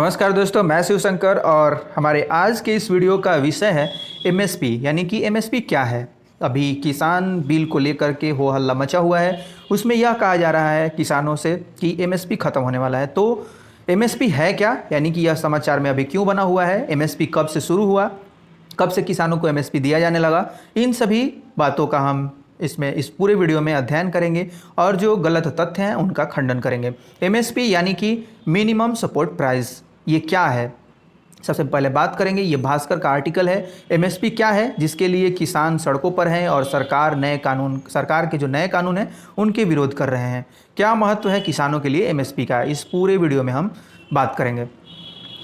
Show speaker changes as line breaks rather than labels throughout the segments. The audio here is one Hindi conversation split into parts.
नमस्कार दोस्तों, मैं शिव शंकर और हमारे आज के इस वीडियो का विषय है एमएसपी। यानी कि एमएसपी क्या है। अभी किसान बिल को लेकर के हो हल्ला मचा हुआ है। उसमें यह कहा जा रहा है किसानों से कि एमएसपी ख़त्म होने वाला है। तो एमएसपी है क्या, यानी कि यह समाचार में अभी क्यों बना हुआ है, एमएसपी कब से शुरू हुआ, कब से किसानों को एमएसपी दिया जाने लगा, इन सभी बातों का हम इस पूरे वीडियो में अध्ययन करेंगे और जो गलत तथ्य हैं उनका खंडन करेंगे। एमएसपी यानी कि मिनिमम सपोर्ट प्राइस, ये क्या है सबसे पहले बात करेंगे। ये भास्कर का आर्टिकल है। एमएसपी क्या है जिसके लिए किसान सड़कों पर हैं और सरकार के जो नए कानून हैं उनके विरोध कर रहे हैं। क्या महत्व है किसानों के लिए एमएसपी का, इस पूरे वीडियो में हम बात करेंगे।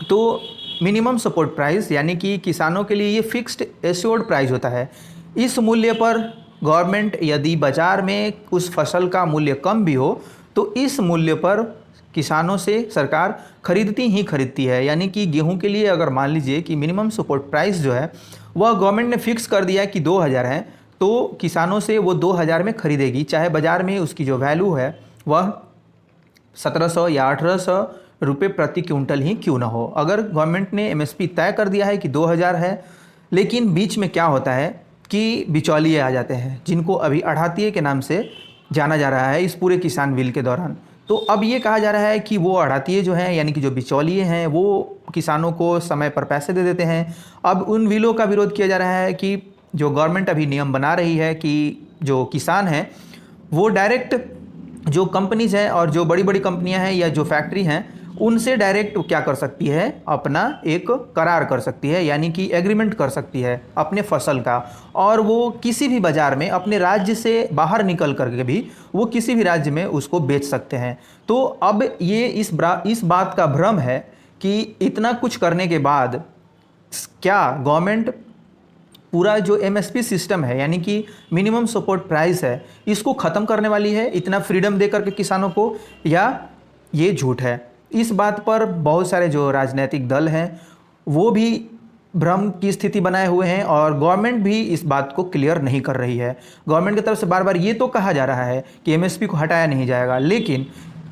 तो मिनिमम सपोर्ट प्राइस यानी कि किसानों के लिए ये फिक्स्ड एश्योर्ड प्राइस होता है। इस मूल्य पर गवर्नमेंट यदि बाज़ार में उस फसल का मूल्य कम भी हो तो इस मूल्य पर किसानों से सरकार खरीदती है। यानी कि गेहूं के लिए अगर मान लीजिए कि मिनिमम सपोर्ट प्राइस जो है वह गवर्नमेंट ने फिक्स कर दिया है कि 2000 है, तो किसानों से वो 2000 में खरीदेगी, चाहे बाज़ार में उसकी जो वैल्यू है वह 1700 या 1800 रुपये प्रति क्विंटल ही क्यों ना हो। अगर गवर्नमेंट ने एमएसपी तय कर दिया है कि 2000 है, लेकिन बीच में क्या होता है कि बिचौलिए आ जाते हैं जिनको अभी आढ़तिये के नाम से जाना जा रहा है इस पूरे किसान बिल के दौरान। तो अब ये कहा जा रहा है कि वो आढ़तिये जो हैं यानी कि जो बिचौलिए हैं वो किसानों को समय पर पैसे दे देते हैं। अब उन बिलों का विरोध किया जा रहा है कि जो गवर्नमेंट अभी नियम बना रही है कि जो किसान हैं वो डायरेक्ट जो कंपनीज हैं और जो बड़ी बड़ी कंपनियां हैं या जो फैक्ट्री हैं उनसे डायरेक्ट क्या कर सकती है, अपना एक करार कर सकती है, यानी कि एग्रीमेंट कर सकती है अपने फसल का, और वो किसी भी बाज़ार में अपने राज्य से बाहर निकल करके भी वो किसी भी राज्य में उसको बेच सकते हैं। तो अब ये इस बात का भ्रम है कि इतना कुछ करने के बाद क्या गवर्नमेंट पूरा जो एमएसपी सिस्टम है यानी कि मिनिमम सपोर्ट प्राइस है इसको ख़त्म करने वाली है इतना फ्रीडम दे करके किसानों को, या ये झूठ है। इस बात पर बहुत सारे जो राजनीतिक दल हैं वो भी भ्रम की स्थिति बनाए हुए हैं और गवर्नमेंट भी इस बात को क्लियर नहीं कर रही है। गवर्नमेंट की तरफ से बार बार ये तो कहा जा रहा है कि एमएसपी को हटाया नहीं जाएगा, लेकिन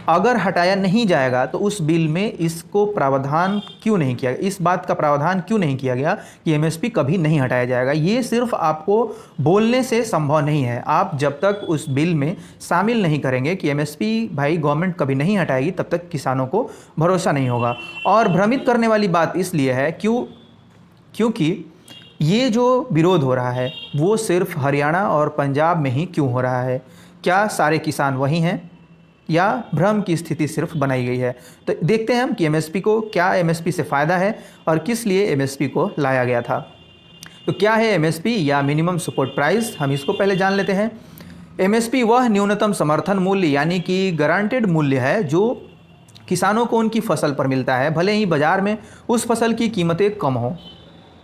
अगर हटाया नहीं जाएगा तो उस बिल में इसको प्रावधान क्यों नहीं किया, इस बात का प्रावधान क्यों नहीं किया गया कि एमएसपी कभी नहीं हटाया जाएगा। ये सिर्फ आपको बोलने से संभव नहीं है। आप जब तक उस बिल में शामिल नहीं करेंगे कि एमएसपी भाई गवर्नमेंट कभी नहीं हटाएगी, तब तक किसानों को भरोसा नहीं होगा। और भ्रमित करने वाली बात इसलिए है क्योंकि ये जो विरोध हो रहा है वो सिर्फ हरियाणा और पंजाब में ही क्यों हो रहा है। क्या सारे किसान वही हैं या भ्रम की स्थिति सिर्फ बनाई गई है। तो देखते हैं हम कि एमएसपी को क्या एमएसपी से फ़ायदा है और किस लिए एमएसपी को लाया गया था। तो क्या है एमएसपी या मिनिमम सपोर्ट प्राइस, हम इसको पहले जान लेते हैं। एमएसपी वह न्यूनतम समर्थन मूल्य यानी कि गारंटेड मूल्य है जो किसानों को उनकी फसल पर मिलता है, भले ही बाज़ार में उस फसल की कीमतें कम हों।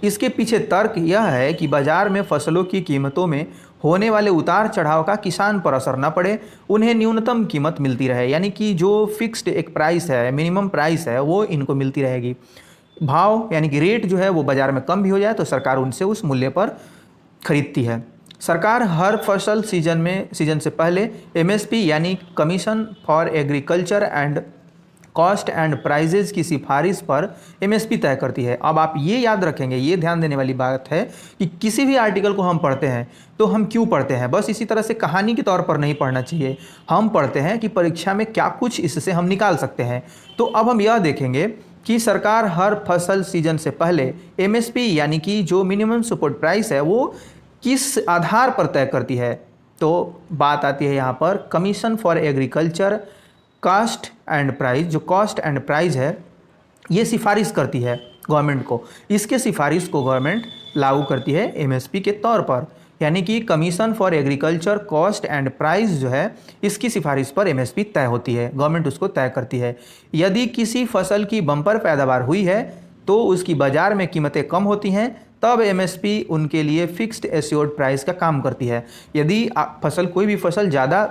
इसके पीछे तर्क यह है कि बाज़ार में फसलों की कीमतों में होने वाले उतार चढ़ाव का किसान पर असर न पड़े, उन्हें न्यूनतम कीमत मिलती रहे। यानी कि जो फिक्स्ड एक प्राइस है, मिनिमम प्राइस है, वो इनको मिलती रहेगी। भाव यानी कि रेट जो है वो बाज़ार में कम भी हो जाए तो सरकार उनसे उस मूल्य पर खरीदती है। सरकार हर फसल सीजन से पहले एमएसपी यानी commission for agriculture and cost and prices की सिफारिश पर एमएसपी तय करती है। अब आप ये याद रखेंगे, ये ध्यान देने वाली बात है कि किसी भी आर्टिकल को हम पढ़ते हैं तो हम क्यों पढ़ते हैं, बस इसी तरह से कहानी के तौर पर नहीं पढ़ना चाहिए। हम पढ़ते हैं कि परीक्षा में क्या कुछ इससे हम निकाल सकते हैं। तो अब हम यह देखेंगे कि सरकार हर फसल सीजन से पहले एमएसपी यानी कि जो मिनिमम सपोर्ट प्राइस है वो किस आधार पर तय करती है। तो बात आती है यहाँ पर commission for agriculture cost and price. जो कॉस्ट एंड प्राइस है ये सिफारिश करती है गवर्नमेंट को, इसके सिफारिश को गवर्नमेंट लागू करती है एमएसपी के तौर पर। यानी कि commission for agriculture cost and price जो है इसकी सिफारिश पर एमएसपी तय होती है, गवर्नमेंट उसको तय करती है। यदि किसी फसल की बम्पर पैदावार हुई है तो उसकी बाज़ार में कीमतें कम होती हैं, तब एमएसपी उनके लिए फिक्स्ड एश्योर्ड प्राइस का काम करती है। यदि कोई भी फसल ज़्यादा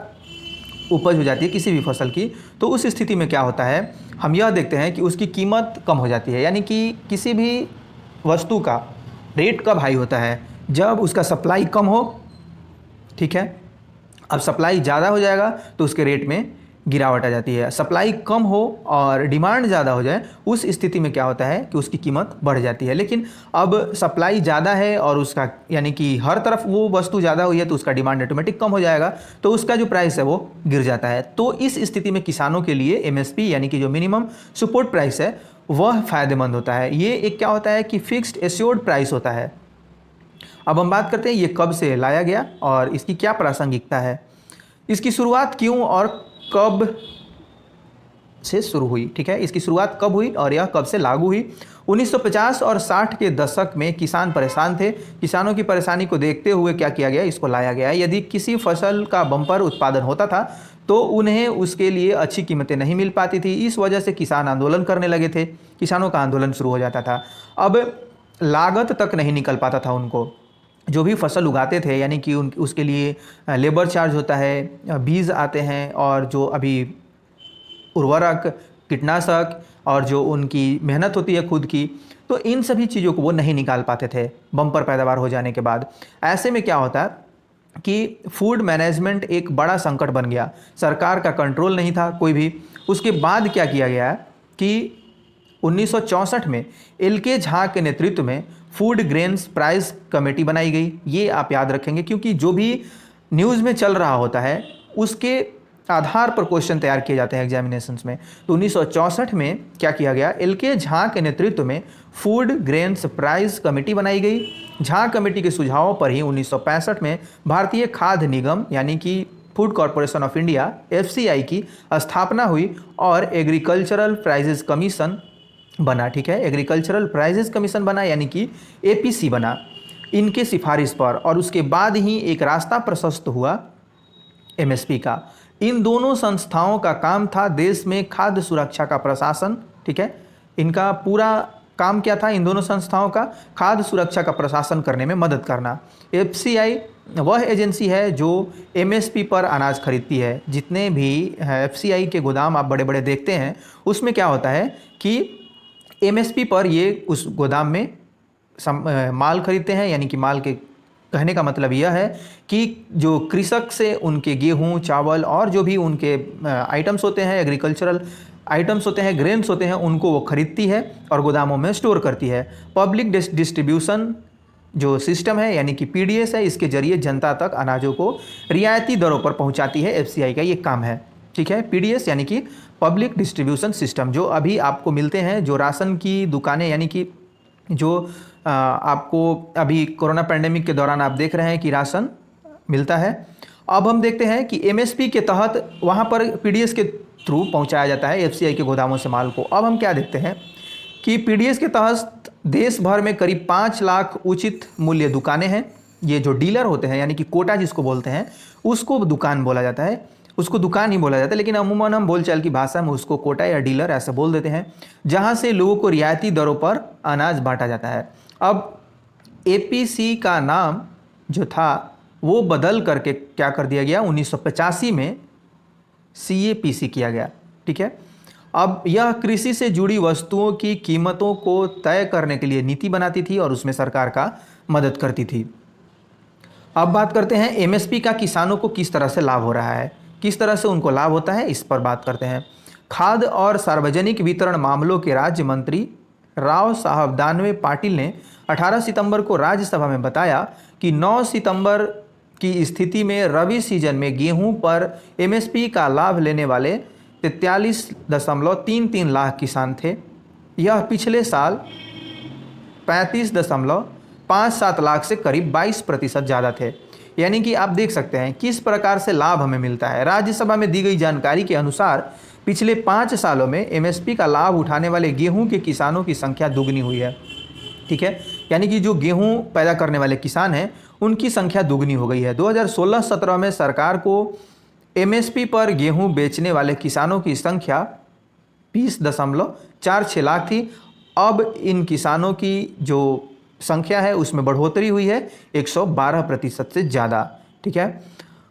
उपज हो जाती है किसी भी फसल की, तो उस स्थिति में क्या होता है, हम यह देखते हैं कि उसकी कीमत कम हो जाती है। यानी कि किसी भी वस्तु का रेट कब हाई होता है, जब उसका सप्लाई कम हो, ठीक है। अब सप्लाई ज़्यादा हो जाएगा तो उसके रेट में गिरावट आ जाती है। सप्लाई कम हो और डिमांड ज़्यादा हो जाए, उस स्थिति में क्या होता है कि उसकी कीमत बढ़ जाती है। लेकिन अब सप्लाई ज़्यादा है और उसका यानी कि हर तरफ वो वस्तु ज़्यादा हुई है तो उसका डिमांड ऑटोमेटिक कम हो जाएगा, तो उसका जो प्राइस है वो गिर जाता है। तो इस स्थिति में किसानों के लिए एमएसपी यानी कि जो मिनिमम सपोर्ट प्राइस है वह फ़ायदेमंद होता है। ये एक क्या होता है कि फिक्स्ड एश्योर्ड प्राइस होता है। अब हम बात करते हैं ये कब से लाया गया और इसकी क्या प्रासंगिकता है, इसकी शुरुआत क्यों और कब से शुरू हुई। ठीक है, इसकी शुरुआत कब हुई और यह कब से लागू हुई। 1950 और 60 के दशक में किसान परेशान थे। किसानों की परेशानी को देखते हुए क्या किया गया, इसको लाया गया। यदि किसी फसल का बम्पर उत्पादन होता था तो उन्हें उसके लिए अच्छी कीमतें नहीं मिल पाती थी। इस वजह से किसान आंदोलन करने लगे थे, किसानों का आंदोलन शुरू हो जाता था। अब लागत तक नहीं निकल पाता था उनको, जो भी फसल उगाते थे, यानी कि उसके लिए लेबर चार्ज होता है, बीज आते हैं और जो अभी उर्वरक, कीटनाशक और जो उनकी मेहनत होती है खुद की, तो इन सभी चीज़ों को वो नहीं निकाल पाते थे बम्पर पैदावार हो जाने के बाद। ऐसे में क्या होता है कि फूड मैनेजमेंट एक बड़ा संकट बन गया, सरकार का कंट्रोल नहीं था कोई भी। उसके बाद क्या किया गया कि 1964 में एल.के. झा के नेतृत्व में फूड ग्रेन्स प्राइस कमेटी बनाई गई। ये आप याद रखेंगे क्योंकि जो भी न्यूज़ में चल रहा होता है उसके आधार पर क्वेश्चन तैयार किए जाते हैं एग्जामिनेशंस में। तो 1964 में क्या किया गया, एल.के. झा के नेतृत्व में फूड ग्रेन्स प्राइस कमेटी बनाई गई। झा कमेटी के सुझावों पर ही 1965 में भारतीय खाद्य निगम यानी कि food corporation of India (FCI) की स्थापना हुई और एग्रीकल्चरल प्राइजेस कमीशन बना। ठीक है, एग्रीकल्चरल प्राइजेस कमीशन बना यानी कि APC बना इनके सिफारिश पर, और उसके बाद ही एक रास्ता प्रशस्त हुआ MSP का। इन दोनों संस्थाओं का काम था देश में खाद्य सुरक्षा का प्रशासन। ठीक है, इनका पूरा काम क्या था, इन दोनों संस्थाओं का खाद्य सुरक्षा का प्रशासन करने में मदद करना। FCI वह एजेंसी है जो MSP पर अनाज खरीदती है। जितने भी FCI के गोदाम आप बड़े बड़े देखते हैं उसमें क्या होता है कि MSP पर ये उस गोदाम में माल खरीदते हैं, यानी कि माल के कहने का मतलब यह है कि जो कृषक से उनके गेहूं, चावल और जो भी उनके आइटम्स होते हैं, एग्रीकल्चरल आइटम्स होते हैं, ग्रेन्स होते हैं, उनको वो खरीदती है और गोदामों में स्टोर करती है। पब्लिक डिस्ट्रीब्यूशन जो सिस्टम है यानी कि PDS है, इसके जरिए जनता तक अनाजों को रियायती दरों पर पहुंचाती है। FCI का ये काम है। ठीक है, PDS यानी कि पब्लिक डिस्ट्रीब्यूशन सिस्टम, जो अभी आपको मिलते हैं, जो राशन की दुकानें यानी कि जो आपको अभी कोरोना पैंडेमिक के दौरान आप देख रहे हैं कि राशन मिलता है। अब हम देखते हैं कि MSP के तहत वहाँ पर PDS के थ्रू पहुँचाया जाता है FCI के गोदामों से माल को। अब हम क्या देखते हैं कि PDS के तहत देश भर में करीब 5 लाख उचित मूल्य दुकानें हैं। ये जो डीलर होते हैं यानी कि कोटा जिसको बोलते हैं, उसको दुकान बोला जाता है, उसको दुकान ही बोला जाता है, लेकिन अमूमन हम बोलचाल की भाषा में उसको कोटा या डीलर ऐसे बोल देते हैं, जहाँ से लोगों को रियायती दरों पर अनाज बांटा जाता है। अब APC का नाम जो था वो बदल करके क्या कर दिया गया, 1985 में CAPC किया गया। ठीक है, अब यह कृषि से जुड़ी वस्तुओं की कीमतों को तय करने के लिए नीति बनाती थी और उसमें सरकार का मदद करती थी। अब बात करते हैं MSP का किसानों को किस तरह से लाभ हो रहा है, किस तरह से उनको लाभ होता है, इस पर बात करते हैं। खाद्य और सार्वजनिक वितरण मामलों के राज्य मंत्री राव साहब दानवे पाटिल ने 18 सितंबर को राज्यसभा में बताया कि 9 सितंबर की स्थिति में रबी सीजन में गेहूं पर MSP का लाभ लेने वाले 43.33 लाख किसान थे। यह पिछले साल 35.57 लाख से करीब 22% ज़्यादा थे। यानी कि आप देख सकते हैं किस प्रकार से लाभ हमें मिलता है। राज्यसभा में दी गई जानकारी के अनुसार पिछले 5 सालों में MSP का लाभ उठाने वाले गेहूं के किसानों की संख्या दुगनी हुई है। ठीक है, यानी कि जो गेहूं पैदा करने वाले किसान हैं उनकी संख्या दुगनी हो गई है। 2016-17 में सरकार को MSP पर गेहूं बेचने वाले किसानों की संख्या 20.46 लाख थी। अब इन किसानों की जो संख्या है उसमें बढ़ोतरी हुई है 112% से ज़्यादा। ठीक है,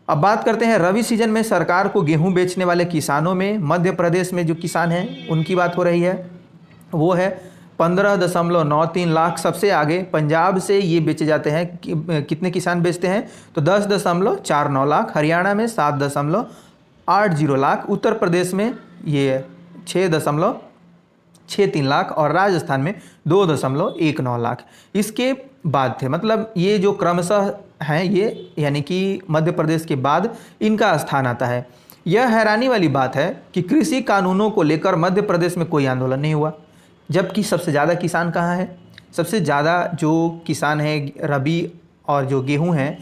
अब बात करते हैं रबी सीजन में सरकार को गेहूं बेचने वाले किसानों में मध्य प्रदेश में जो किसान हैं उनकी बात हो रही है, वो है 15.93 लाख। सबसे आगे पंजाब से ये बेचे जाते हैं। कितने किसान बेचते हैं तो 10.49 लाख। हरियाणा में 7 6.80 लाख, उत्तर प्रदेश में ये 6.63 लाख और राजस्थान में 2.19 लाख इसके बाद थे। मतलब ये जो क्रमशः हैं ये, यानी कि मध्य प्रदेश के बाद इनका स्थान आता है। यह हैरानी वाली बात है कि कृषि कानूनों को लेकर मध्य प्रदेश में कोई आंदोलन नहीं हुआ, जबकि सबसे ज़्यादा किसान कहाँ हैं? सबसे ज़्यादा जो किसान हैं रबी और जो गेहूं हैं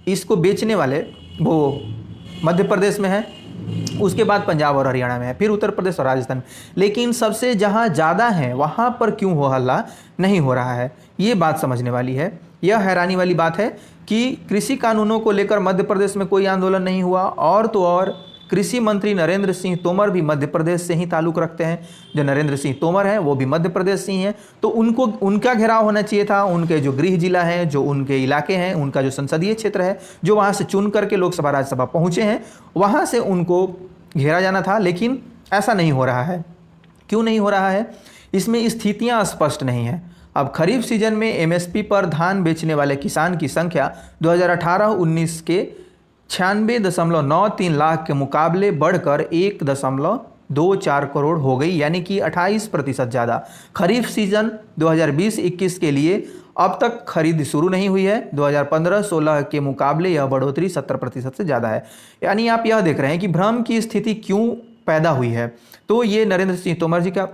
इसको बेचने वाले वो मध्य प्रदेश में है, उसके बाद पंजाब और हरियाणा में है, फिर उत्तर प्रदेश और राजस्थान में। लेकिन सबसे जहाँ ज़्यादा है वहाँ पर क्यों हो हल्ला नहीं हो रहा है, ये बात समझने वाली है। यह हैरानी वाली बात है कि कृषि कानूनों को लेकर मध्य प्रदेश में कोई आंदोलन नहीं हुआ, और तो और कृषि मंत्री नरेंद्र सिंह तोमर भी मध्य प्रदेश से ही ताल्लुक़ रखते हैं। जो नरेंद्र सिंह तोमर हैं वो भी मध्य प्रदेश से ही हैं, तो उनको उनका घेराव होना चाहिए था। उनके जो गृह जिला है, जो उनके इलाके हैं, उनका जो संसदीय क्षेत्र है, जो वहाँ से चुन करके लोकसभा राज्यसभा पहुँचे हैं, वहाँ से उनको घेरा जाना था। लेकिन ऐसा नहीं हो रहा है। क्यों नहीं हो रहा है? इसमें स्थितियाँ स्पष्ट नहीं हैं। अब खरीफ सीजन में एमएसपी पर धान बेचने वाले किसान की संख्या 2018-19 के 96.93 लाख के मुकाबले बढ़कर 1.24 करोड़ हो गई, यानी कि 28% ज़्यादा। खरीफ सीजन 2020-21 के लिए अब तक खरीद शुरू नहीं हुई है। 2015-16 के मुकाबले यह बढ़ोतरी 70% से ज़्यादा है। यानी आप यह देख रहे हैं कि भ्रम की स्थिति क्यों पैदा हुई है। तो ये नरेंद्र सिंह तोमर जी का,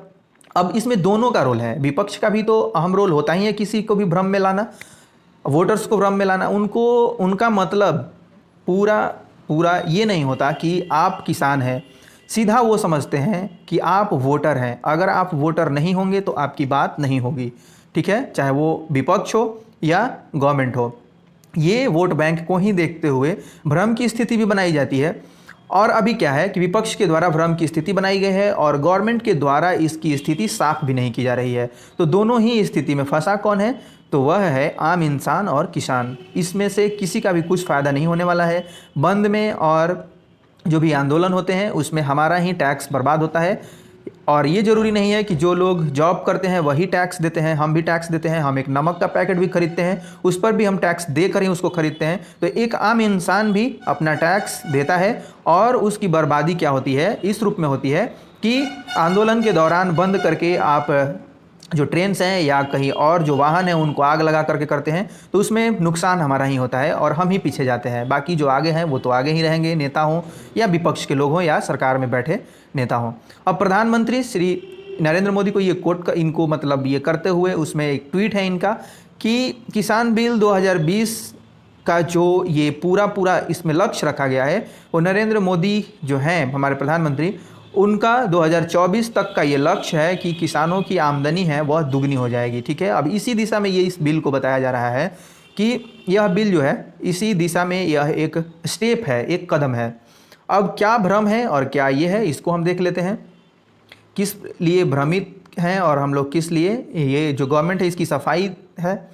अब इसमें दोनों का रोल है। विपक्ष का भी तो अहम रोल होता ही है, किसी को भी भ्रम में लाना, वोटर्स को भ्रम में लाना। उनका मतलब पूरा ये नहीं होता कि आप किसान हैं, सीधा वो समझते हैं कि आप वोटर हैं। अगर आप वोटर नहीं होंगे तो आपकी बात नहीं होगी, ठीक है, चाहे वो विपक्ष हो या गवर्नमेंट हो। ये वोट बैंक को ही देखते हुए भ्रम की स्थिति भी बनाई जाती है। और अभी क्या है कि विपक्ष के द्वारा भ्रम की स्थिति बनाई गई है और गवर्नमेंट के द्वारा इसकी स्थिति साफ भी नहीं की जा रही है। तो दोनों ही स्थिति में फंसा कौन है? तो वह है आम इंसान और किसान। इसमें से किसी का भी कुछ फ़ायदा नहीं होने वाला है। बंद में और जो भी आंदोलन होते हैं उसमें हमारा ही टैक्स बर्बाद होता है। और ये ज़रूरी नहीं है कि जो लोग जॉब करते हैं वही टैक्स देते हैं, हम भी टैक्स देते हैं। हम एक नमक का पैकेट भी खरीदते हैं, उस पर भी हम टैक्स देकर ही उसको खरीदते हैं। तो एक आम इंसान भी अपना टैक्स देता है और उसकी बर्बादी क्या होती है? इस रूप में होती है कि आंदोलन के दौरान बंद करके आप जो ट्रेन्स हैं या कहीं और जो वाहन हैं उनको आग लगा करके करते हैं, तो उसमें नुकसान हमारा ही होता है और हम ही पीछे जाते हैं। बाकी जो आगे हैं वो तो आगे ही रहेंगे, नेता हों या विपक्ष के लोग हों या सरकार में बैठे नेता हों। अब प्रधानमंत्री श्री नरेंद्र मोदी को ये कोट इनको मतलब ये करते हुए उसमें एक ट्वीट है इनका कि किसान बिल 2020 का जो ये पूरा इसमें लक्ष्य रखा गया है, वो नरेंद्र मोदी जो हैं हमारे प्रधानमंत्री, उनका 2024 तक का ये लक्ष्य है कि किसानों की आमदनी है वह दुगनी हो जाएगी, ठीक है। अब इसी दिशा में ये इस बिल को बताया जा रहा है कि यह बिल जो है इसी दिशा में यह एक स्टेप है, एक कदम है। अब क्या भ्रम है और क्या ये है, इसको हम देख लेते हैं। किस लिए भ्रमित हैं और हम लोग किस लिए, ये जो गवर्नमेंट है इसकी सफाई है।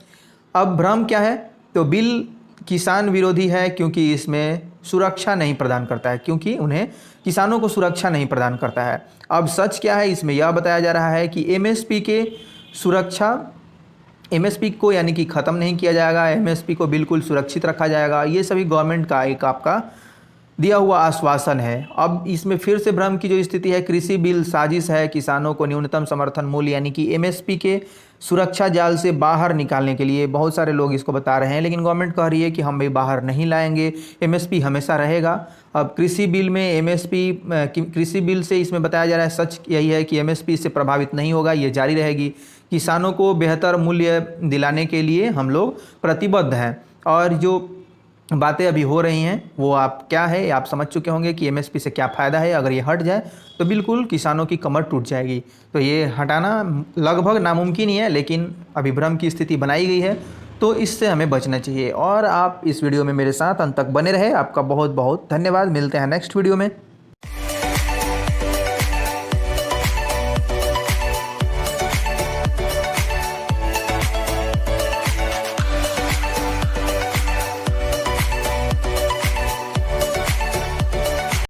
अब भ्रम क्या है? तो बिल किसान विरोधी है क्योंकि इसमें सुरक्षा नहीं प्रदान करता है, क्योंकि उन्हें किसानों को सुरक्षा नहीं प्रदान करता है। अब सच क्या है? इसमें यह बताया जा रहा है कि एमएसपी के सुरक्षा, एमएसपी को यानी कि ख़त्म नहीं किया जाएगा, एमएसपी को बिल्कुल सुरक्षित रखा जाएगा। ये सभी गवर्नमेंट का एक आपका दिया हुआ आश्वासन है। अब इसमें फिर से भ्रम की जो स्थिति है, कृषि बिल साजिश है किसानों को न्यूनतम समर्थन मूल्य यानी कि एमएसपी के सुरक्षा जाल से बाहर निकालने के लिए बहुत सारे लोग इसको बता रहे हैं, लेकिन गवर्नमेंट कह रही है कि हम भी बाहर नहीं लाएंगे, एमएसपी हमेशा रहेगा। अब कृषि बिल में एमएसपी, कृषि बिल से इसमें बताया जा रहा है, सच यही है कि एमएसपी से प्रभावित नहीं होगा, ये जारी रहेगी। किसानों को बेहतर मूल्य दिलाने के लिए हम लोग प्रतिबद्ध हैं। और जो बातें अभी हो रही हैं वो आप क्या है आप समझ चुके होंगे कि एमएसपी से क्या फ़ायदा है। अगर ये हट जाए तो बिल्कुल किसानों की कमर टूट जाएगी। तो ये हटाना लगभग नामुमकिन ही है, लेकिन अभी भ्रम की स्थिति बनाई गई है, तो इससे हमें बचना चाहिए। और आप इस वीडियो में मेरे साथ अंत तक बने रहे, आपका बहुत बहुत धन्यवाद। मिलते हैं नेक्स्ट वीडियो में।